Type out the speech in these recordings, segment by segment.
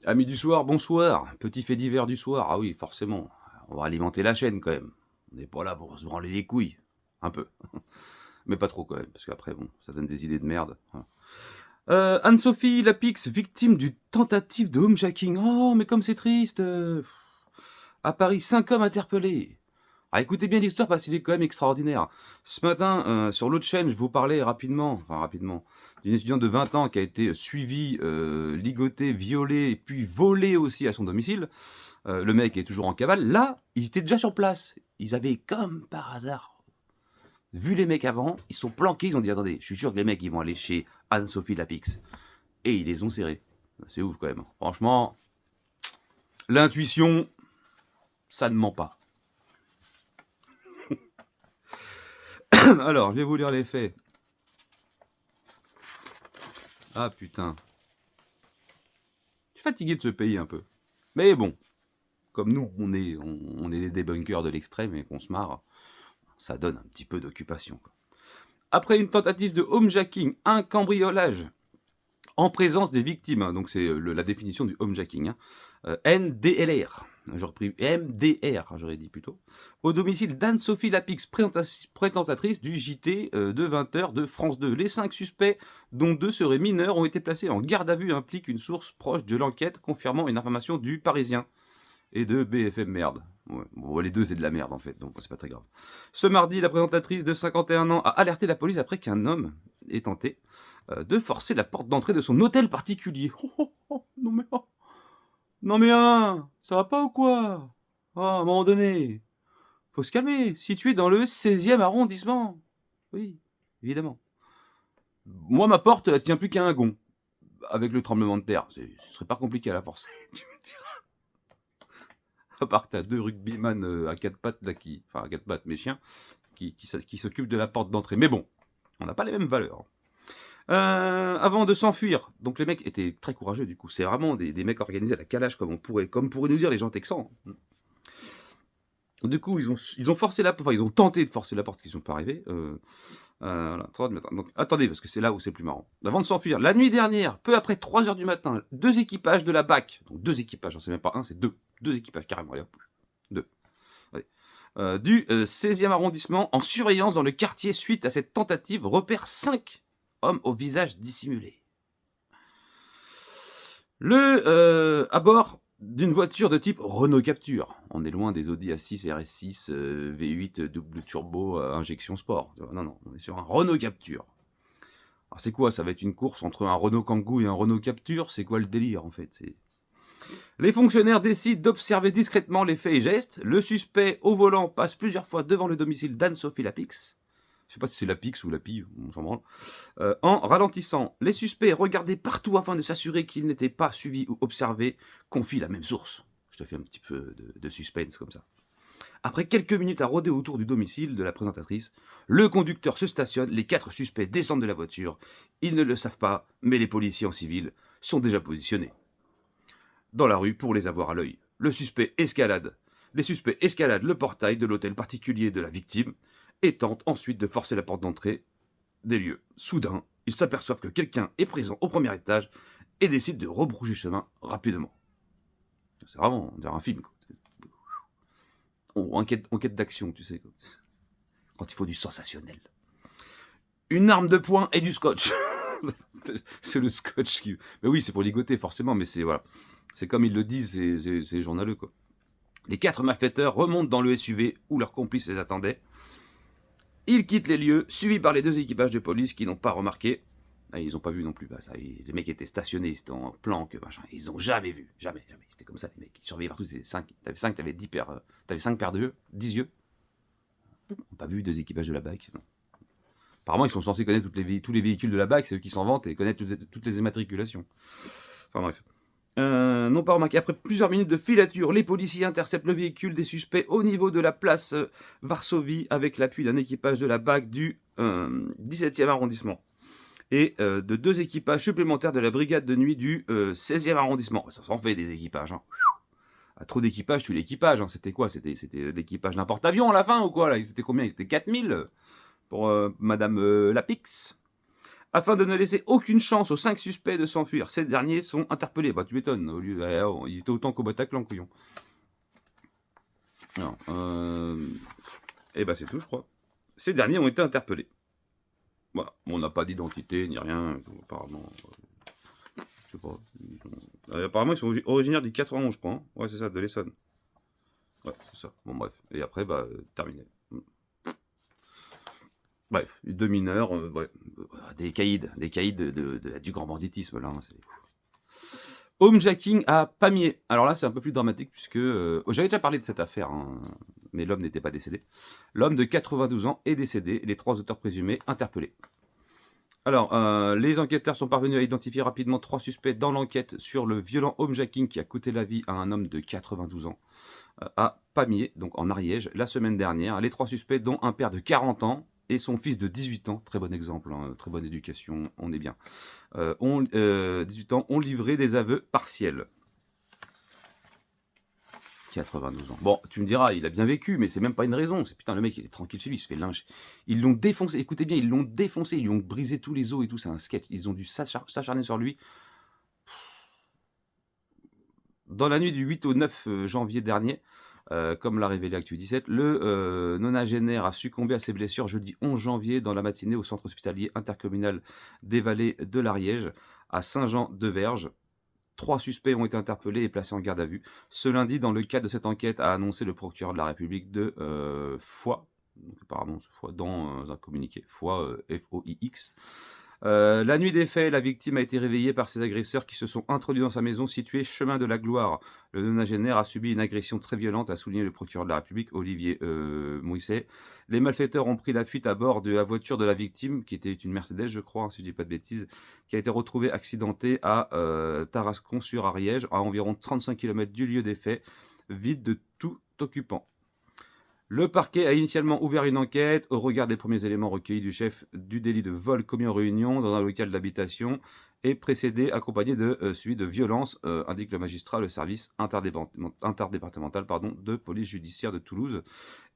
Amis du soir, bonsoir. Petit fait divers du soir. Ah oui, forcément. On va alimenter la chaîne quand même. On n'est pas là pour se branler les couilles. Un peu. Mais pas trop quand même, parce qu'après, bon, ça donne des idées de merde. Voilà. Anne-Sophie Lapix, victime d'une tentative de homejacking. Oh, mais comme c'est triste. À Paris, 5 hommes interpellés. Ah, écoutez bien l'histoire parce qu'il est quand même extraordinaire. Ce matin, sur l'autre chaîne, je vous parlais rapidement, d'une étudiante de 20 ans qui a été suivie, ligotée, violée et puis volée aussi à son domicile. Le mec est toujours en cavale. Là, ils étaient déjà sur place. Ils avaient, comme par hasard, vu les mecs avant. Ils sont planqués. Ils ont dit attendez, je suis sûr que les mecs ils vont aller chez Anne-Sophie Lapix. Et ils les ont serrés. C'est ouf quand même. Franchement, l'intuition, ça ne ment pas. Alors, je vais vous lire les faits. Ah putain. Je suis fatigué de ce pays un peu. Mais bon, comme nous, on est des débunkers de l'extrême et qu'on se marre, ça donne un petit peu d'occupation. Après une tentative de homejacking, un cambriolage en présence des victimes, hein, donc c'est la définition du homejacking, hein, NDLR, j'aurais repris MDR, j'aurais dit plutôt, au domicile d'Anne-Sophie Lapix, présentatrice du JT de 20h de France 2. Les 5 suspects, dont 2 seraient mineurs, ont été placés en garde à vue, implique une source proche de l'enquête confirmant une information du Parisien et de BFM Merde. Ouais. Bon, les deux, c'est de la merde en fait, donc c'est pas très grave. Ce mardi, la présentatrice de 51 ans a alerté la police après qu'un homme ait tenté de forcer la porte d'entrée de son hôtel particulier. Non mais ça va pas ou quoi? À un moment donné, faut se calmer. Situé dans le 16e arrondissement. Oui, évidemment. Moi, ma porte, elle tient plus qu'à un gond. Avec le tremblement de terre, ce serait pas compliqué à la forcer. Tu me diras. À part que t'as 2 rugbyman à 4 pattes, là, enfin à 4 pattes, mes chiens, qui s'occupent de la porte d'entrée. Mais bon, on n'a pas les mêmes valeurs. Avant de s'enfuir, donc les mecs étaient très courageux du coup, c'est vraiment des mecs organisés à la calage comme pourraient nous dire les gens texans. Du coup, ils ont forcé la porte, enfin ils ont tenté de forcer la porte, qu'ils sont pas arrivés. Voilà, 3h du matin. Donc attendez, parce que c'est là où c'est plus marrant. Avant de s'enfuir, la nuit dernière, peu après 3h du matin, 2 équipages de la BAC, donc 2 équipages, c'est même pas un, c'est 2. 2 équipages carrément, allez hop. 2. Du 16e arrondissement, en surveillance dans le quartier suite à cette tentative, repère 5 hommes au visage dissimulé. À bord d'une voiture de type Renault Capture. On est loin des Audi A6, RS6, V8, double turbo, injection sport. Non, on est sur un Renault Capture. Alors c'est quoi? Ça va être une course entre un Renault Kangoo et un Renault Capture? C'est quoi le délire en fait? Les fonctionnaires décident d'observer discrètement les faits et gestes. Le suspect au volant passe plusieurs fois devant le domicile d'Anne-Sophie Lapix. Je sais pas si c'est Lapix ou Lapi, on s'en branle. En ralentissant, les suspects regardaient partout afin de s'assurer qu'ils n'étaient pas suivis ou observés, confie la même source. Je te fais un petit peu de suspense comme ça. Après quelques minutes à rôder autour du domicile de la présentatrice, le conducteur se stationne, les 4 suspects descendent de la voiture. Ils ne le savent pas, mais les policiers en civil sont déjà positionnés dans la rue pour les avoir à l'œil. Les suspects escaladent le portail de l'hôtel particulier de la victime et tentent ensuite de forcer la porte d'entrée des lieux. Soudain, ils s'aperçoivent que quelqu'un est présent au premier étage et décident de rebroucher chemin rapidement. C'est vraiment, on dirait un film, quoi. Enquête d'action, tu sais, quoi. Quand il faut du sensationnel. Une arme de poing et du scotch. C'est le scotch qui... Mais oui, c'est pour ligoter, forcément, mais c'est... Voilà. C'est comme ils le disent, c'est journaleux, quoi. Les 4 malfaiteurs remontent dans le SUV où leurs complices les attendaient. Ils quittent les lieux, suivis par les 2 équipages de police qui n'ont pas remarqué. Ils n'ont pas vu non plus. Les mecs étaient stationnés, ils étaient en planque, machin. Ils n'ont jamais vu. Jamais. C'était comme ça, les mecs. Ils surveillaient partout. T'avais 5, t'avais 10 paires. T'avais 5 paires d'yeux, 10 yeux. Ils n'ont pas vu 2 équipages de la BAC. Non. Apparemment, ils sont censés connaître tous les véhicules de la BAC, c'est eux qui s'en vantent et connaître toutes les immatriculations. Enfin bref. Non pas remarqué. Après plusieurs minutes de filature, les policiers interceptent le véhicule des suspects au niveau de la place Varsovie avec l'appui d'un équipage de la BAC du 17e arrondissement et de 2 équipages supplémentaires de la brigade de nuit du 16e arrondissement. Ça s'en fait des équipages. Hein. À trop d'équipages, tu l'équipage. Hein. C'était quoi? C'était l'équipage d'un porte-avions à la fin ou quoi là? Ils étaient combien? Ils étaient 4000 pour Madame Lapix. Afin de ne laisser aucune chance aux 5 suspects de s'enfuir, ces derniers sont interpellés. Bah, tu m'étonnes, au lieu ils étaient autant qu'au Bataclan, couillon. Alors, et bah, c'est tout, je crois. Ces derniers ont été interpellés. Voilà. Bon, on n'a pas d'identité ni rien, apparemment. Je sais pas. Apparemment, ils sont originaires du 91, je crois. Hein. Ouais, c'est ça, de l'Essonne. Ouais, c'est ça. Bon, bref. Et après, bah, terminé. Bref, 2 mineurs, ouais, des caïds du grand banditisme, là. Hein, homejacking à Pamiers. Alors là, c'est un peu plus dramatique puisque... j'avais déjà parlé de cette affaire, hein, mais l'homme n'était pas décédé. L'homme de 92 ans est décédé, les 3 auteurs présumés interpellés. Alors, les enquêteurs sont parvenus à identifier rapidement 3 suspects dans l'enquête sur le violent homejacking qui a coûté la vie à un homme de 92 ans à Pamiers, donc en Ariège, la semaine dernière. Les 3 suspects, dont un père de 40 ans et son fils de 18 ans, très bon exemple, hein, très bonne éducation, on est bien, 18 ans, ont livré des aveux partiels. 92 ans. Bon, tu me diras, il a bien vécu, mais c'est même pas une raison. C'est putain, le mec, il est tranquille chez lui, il se fait lyncher. Ils l'ont défoncé, écoutez bien, ils l'ont défoncé, ils lui ont brisé tous les os et tout, c'est un sketch. Ils ont dû s'acharner sur lui. Dans la nuit du 8 au 9 janvier dernier, comme l'a révélé Actu 17, le nonagénaire a succombé à ses blessures jeudi 11 janvier dans la matinée au centre hospitalier intercommunal des Vallées de l'Ariège, à Saint-Jean-de-Verge. 3 suspects ont été interpellés et placés en garde à vue. Ce lundi, dans le cadre de cette enquête, a annoncé le procureur de la République de Foix, donc apparemment Foix dans un communiqué, Foix, F-O-I-X. La nuit des faits, la victime a été réveillée par ses agresseurs qui se sont introduits dans sa maison située chemin de la Gloire. Le nonagénaire a subi une agression très violente, a souligné le procureur de la République, Olivier Mouisset. Les malfaiteurs ont pris la fuite à bord de la voiture de la victime, qui était une Mercedes, je crois, si je dis pas de bêtises, qui a été retrouvée accidentée à Tarascon-sur-Ariège, à environ 35 km du lieu des faits, vide de tout occupant. Le parquet a initialement ouvert une enquête au regard des premiers éléments recueillis du chef du délit de vol commis en réunion dans un local d'habitation et précédé, accompagné de celui de violence, indique le magistrat, le service interdépartemental de police judiciaire de Toulouse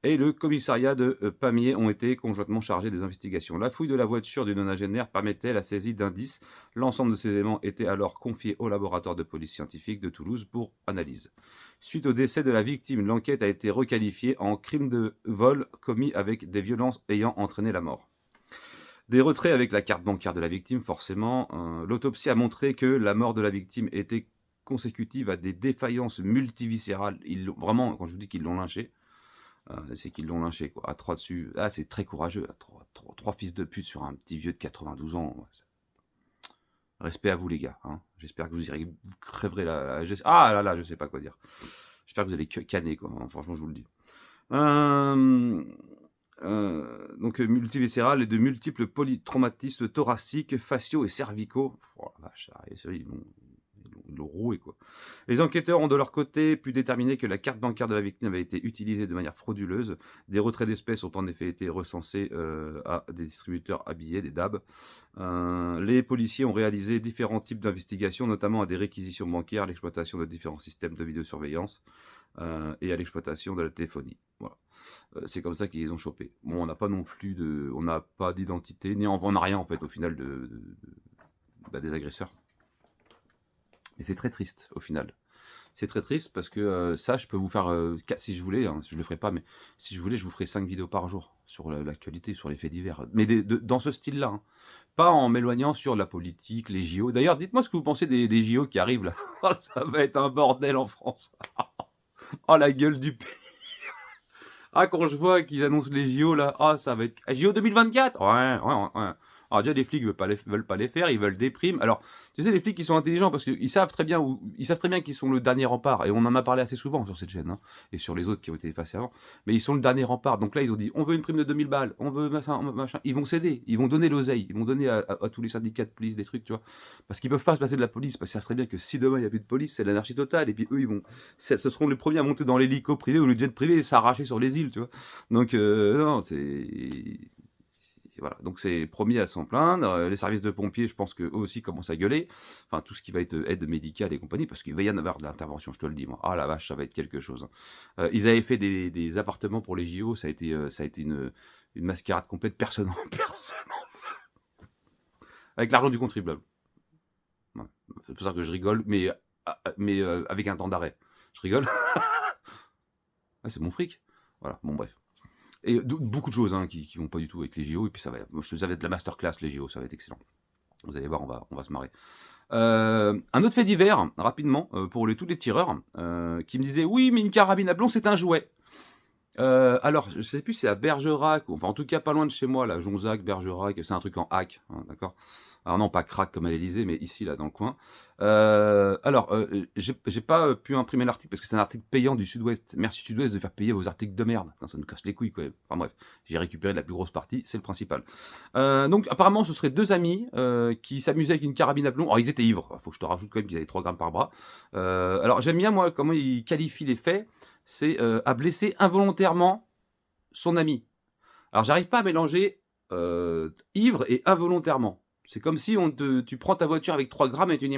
et le commissariat de Pamiers ont été conjointement chargés des investigations. La fouille de la voiture du nonagénaire permettait la saisie d'indices. L'ensemble de ces éléments était alors confié au laboratoire de police scientifique de Toulouse pour analyse. Suite au décès de la victime, l'enquête a été requalifiée en crime de vol commis avec des violences ayant entraîné la mort. Des retraits avec la carte bancaire de la victime, forcément. L'autopsie a montré que la mort de la victime était consécutive à des défaillances multiviscérales. Vraiment, quand je vous dis qu'ils l'ont lynché, c'est qu'ils l'ont lynché, quoi. À 3 dessus. Ah, c'est très courageux. 3 fils de pute sur un petit vieux de 92 ans. Ouais. Respect à vous, les gars. Hein. J'espère que vous irez. Vous crèverez ah là là, je sais pas quoi dire. J'espère que vous allez canner, quoi. Hein, franchement, je vous le dis. Donc multiviscéral et de multiples polytraumatismes thoraciques, faciaux et cervicaux. Oh la vache, ils l'ont roué, quoi. Les enquêteurs ont de leur côté pu déterminer que la carte bancaire de la victime avait été utilisée de manière frauduleuse. Des retraits d'espèces ont en effet été recensés à des distributeurs habillés, des DAB. Les policiers ont réalisé différents types d'investigations, notamment à des réquisitions bancaires, à l'exploitation de différents systèmes de vidéosurveillance et à l'exploitation de la téléphonie. Voilà. C'est comme ça qu'ils les ont chopés. Bon, on n'a pas non plus on n'a pas d'identité, ni on n'a rien en fait au final des agresseurs. Mais c'est très triste au final. C'est très triste parce que ça, je peux vous faire, si je voulais, hein, je le ferai pas, mais si je voulais, je vous ferai 5 vidéos par jour sur l'actualité, sur les faits divers. Mais dans ce style-là, hein. Pas en m'éloignant sur la politique, les JO. D'ailleurs, dites-moi ce que vous pensez des JO qui arrivent là. Ça va être un bordel en France. Oh la gueule du pays. Ah, quand je vois qu'ils annoncent les JO là, ah, ça va être. JO 2024. Ouais. Alors déjà, les flics veulent pas les faire, ils veulent des primes. Alors, tu sais, les flics, ils sont intelligents parce qu'ils savent très bien qu'ils sont le dernier rempart. Et on en a parlé assez souvent sur cette chaîne, hein, et sur les autres qui ont été effacés avant. Mais ils sont le dernier rempart. Donc là, ils ont dit, on veut une prime de 2000 balles, on veut machin. Ils vont céder, ils vont donner l'oseille, ils vont donner à tous les syndicats de police des trucs, tu vois. Parce qu'ils peuvent pas se passer de la police, parce qu'ils savent très bien que si demain il n'y a plus de police, c'est l'anarchie totale. Et puis eux, ce seront les premiers à monter dans l'hélico privé ou le jet privé et s'arracher sur les îles, tu vois. Donc, non, voilà, donc c'est les premiers à s'en plaindre. Les services de pompiers, je pense qu'eux aussi commencent à gueuler. Enfin, tout ce qui va être aide médicale et compagnie, parce qu'il va y en avoir de l'intervention, je te le dis, moi. Ah la vache, ça va être quelque chose. Hein. Ils avaient fait des appartements pour les JO, ça a été une mascarade complète, personne en veut. avec l'argent du contribuable. Ouais. C'est pour ça que je rigole, mais avec un temps d'arrêt. Je rigole. Ah, c'est mon fric. Voilà, bon bref. Et beaucoup de choses hein, qui vont pas du tout avec les JO, et puis ça va être de la masterclass les JO, ça va être excellent. Vous allez voir, on va se marrer. Un autre fait divers, rapidement, pour tous les tireurs, qui me disait oui, mais une carabine à plomb, c'est un jouet. Alors, je sais plus si c'est à Bergerac, ou enfin en tout cas pas loin de chez moi, là, Jonzac, Bergerac, c'est un truc en hack, hein, d'accord. Alors non, pas crack comme à l'Elysée, mais ici, là, dans le coin. Alors, j'ai pas pu imprimer l'article parce que c'est un article payant du Sud-Ouest. Merci Sud-Ouest de faire payer vos articles de merde. Putain, ça nous casse les couilles, quoi. Enfin bref, j'ai récupéré la plus grosse partie, c'est le principal. Donc apparemment, ce seraient deux amis qui s'amusaient avec une carabine à plomb. Alors, ils étaient ivres, faut que je te rajoute quand même qu'ils avaient 3 grammes par bras. Alors, j'aime bien, moi, comment ils qualifient les faits. C'est à blesser involontairement son ami. Alors, j'arrive pas à mélanger ivre et involontairement. C'est comme si tu prends ta voiture avec 3 grammes et tu dis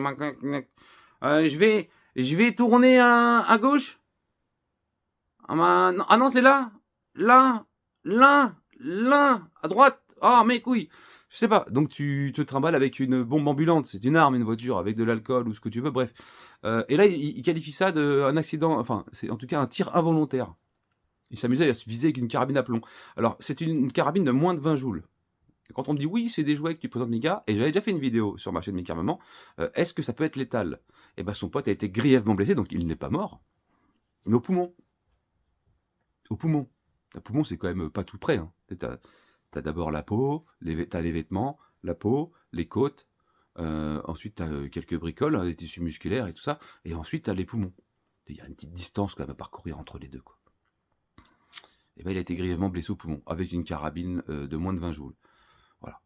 je vais tourner à gauche. Ah non, c'est là, là, à droite. Ah, mes couilles. Je sais pas. Donc tu te trimbales avec une bombe ambulante. C'est une arme, une voiture, avec de l'alcool ou ce que tu veux, bref. Et là, il qualifie ça d'un accident, enfin, c'est en tout cas un tir involontaire. Il s'amusait à se viser avec une carabine à plomb. Alors, c'est une carabine de moins de 20 joules. Et quand on me dit oui, c'est des jouets que tu présentes Mika, et j'avais déjà fait une vidéo sur ma chaîne Mika Maman, est-ce que ça peut être létal? Et ben son pote a été grièvement blessé, donc il n'est pas mort, mais au poumon. Au poumon. Le poumon, c'est quand même pas tout près. Hein. T'as d'abord la peau, t'as les vêtements, la peau, les côtes, ensuite t'as quelques bricoles, hein, des tissus musculaires et tout ça, et ensuite t'as les poumons. Il y a une petite distance quand même à parcourir entre les deux. Quoi. Et ben il a été grièvement blessé au poumon, avec une carabine de moins de 20 joules. Voilà.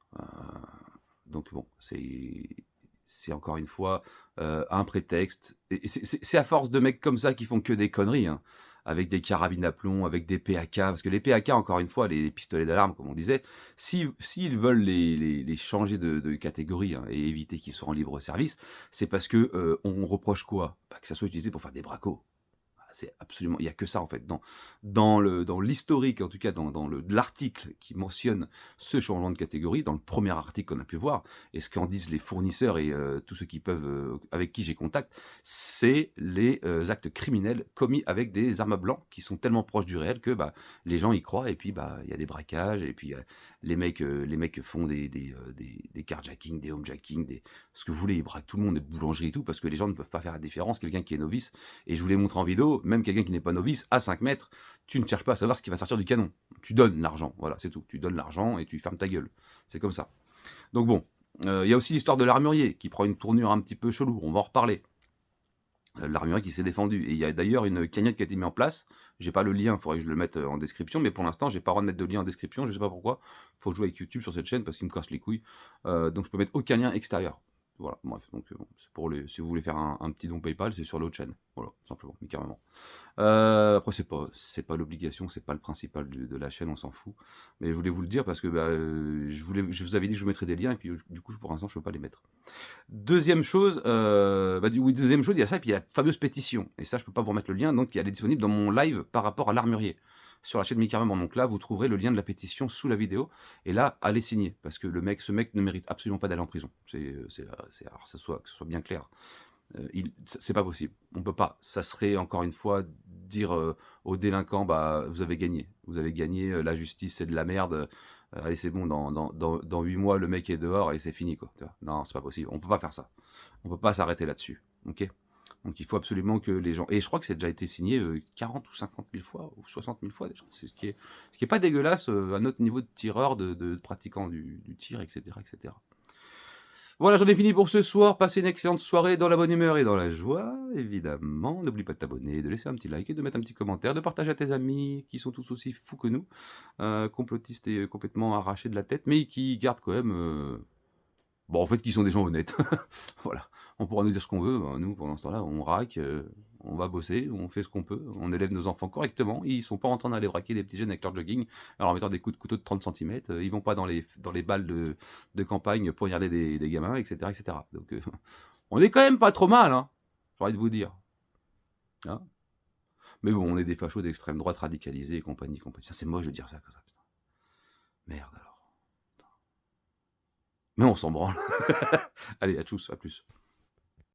Donc bon, c'est encore une fois un prétexte. Et c'est à force de mecs comme ça qui font que des conneries, hein, avec des carabines à plomb, avec des PAK, parce que les PAK, encore une fois, les pistolets d'alarme, comme on disait, s'ils veulent les changer de catégorie hein, et éviter qu'ils soient en libre service, c'est parce que on reproche quoi? Bah, que ça soit utilisé pour faire des bracos. C'est absolument, il y a que ça en fait dans l'historique, en tout cas dans l'article qui mentionne ce changement de catégorie, dans le premier article qu'on a pu voir, et ce qu'en disent les fournisseurs et tous ceux qui peuvent, avec qui j'ai contact, c'est les actes criminels commis avec des armes à blanc qui sont tellement proches du réel que bah les gens y croient et puis bah il y a des braquages et puis les mecs font des carjacking, des homejacking, ce que vous voulez, ils braquent tout le monde, des boulangeries et tout, parce que les gens ne peuvent pas faire la différence. Quelqu'un qui est novice, et je vous l'ai montré en vidéo, même quelqu'un qui n'est pas novice, à 5 mètres, tu ne cherches pas à savoir ce qui va sortir du canon. Tu donnes l'argent, voilà, c'est tout. Tu donnes l'argent et tu fermes ta gueule. C'est comme ça. Donc bon, il y a aussi l'histoire de l'armurier, qui prend une tournure un petit peu chelou, on va en reparler. L'armurier qui s'est défendu. Et il y a d'ailleurs une cagnotte qui a été mise en place. J'ai pas le lien, il faudrait que je le mette en description, mais pour l'instant, j'ai pas le droit de mettre de lien en description, je sais pas pourquoi. Faut jouer avec YouTube sur cette chaîne parce qu'il me casse les couilles. Donc je peux mettre aucun lien extérieur. Voilà, bref, donc bon, c'est pour si vous voulez faire un petit don PayPal, c'est sur l'autre chaîne. Voilà, simplement, mais carrément. Après, c'est pas l'obligation, c'est pas le principal de la chaîne, on s'en fout. Mais je voulais vous le dire parce que bah, je vous avais dit que je vous mettrais des liens et puis du coup, pour l'instant, je peux pas les mettre. Deuxième chose, deuxième chose, il y a ça, et puis il y a la fameuse pétition. Et ça, je peux pas vous remettre le lien, donc elle est disponible dans mon live par rapport à l'armurier. Sur la chaîne Mika Maman. Donc là, vous trouverez le lien de la pétition sous la vidéo. Et là, allez signer. Parce que ce mec ne mérite absolument pas d'aller en prison. Alors, que ce soit bien clair. C'est pas possible. On peut pas. Ça serait, encore une fois, dire aux délinquants, bah, vous avez gagné. Vous avez gagné, la justice, c'est de la merde. Allez, c'est bon, dans 8 mois, le mec est dehors et c'est fini, quoi. Tu vois. Non, c'est pas possible. On peut pas faire ça. On peut pas s'arrêter là-dessus. Ok. Donc il faut absolument que les gens... Et je crois que c'est déjà été signé 40 ou 50 000 fois, ou 60 000 fois déjà. C'est ce qui est pas dégueulasse à notre niveau de tireur, de pratiquant du tir, etc., etc. Voilà, j'en ai fini pour ce soir. Passez une excellente soirée dans la bonne humeur et dans la joie, évidemment. N'oublie pas de t'abonner, de laisser un petit like et de mettre un petit commentaire, de partager à tes amis qui sont tous aussi fous que nous, complotistes et complètement arrachés de la tête, mais qui gardent quand même... Bon, en fait, qui sont des gens honnêtes. Voilà. On pourra nous dire ce qu'on veut. Ben, nous, pendant ce temps-là, on raque, on va bosser, on fait ce qu'on peut, on élève nos enfants correctement. Ils sont pas en train d'aller braquer des petits jeunes avec leur jogging, alors en mettant des coups de couteau de 30 cm. Ils vont pas dans les balles de campagne pour regarder des gamins, etc., etc. Donc, on est quand même pas trop mal, hein. J'ai envie de vous dire. Hein, mais bon, on est des fachos d'extrême droite radicalisés et compagnie, compagnie. C'est moche de dire ça comme ça. Putain. Merde alors. Mais on s'en branle. Allez, à tchuss, à plus.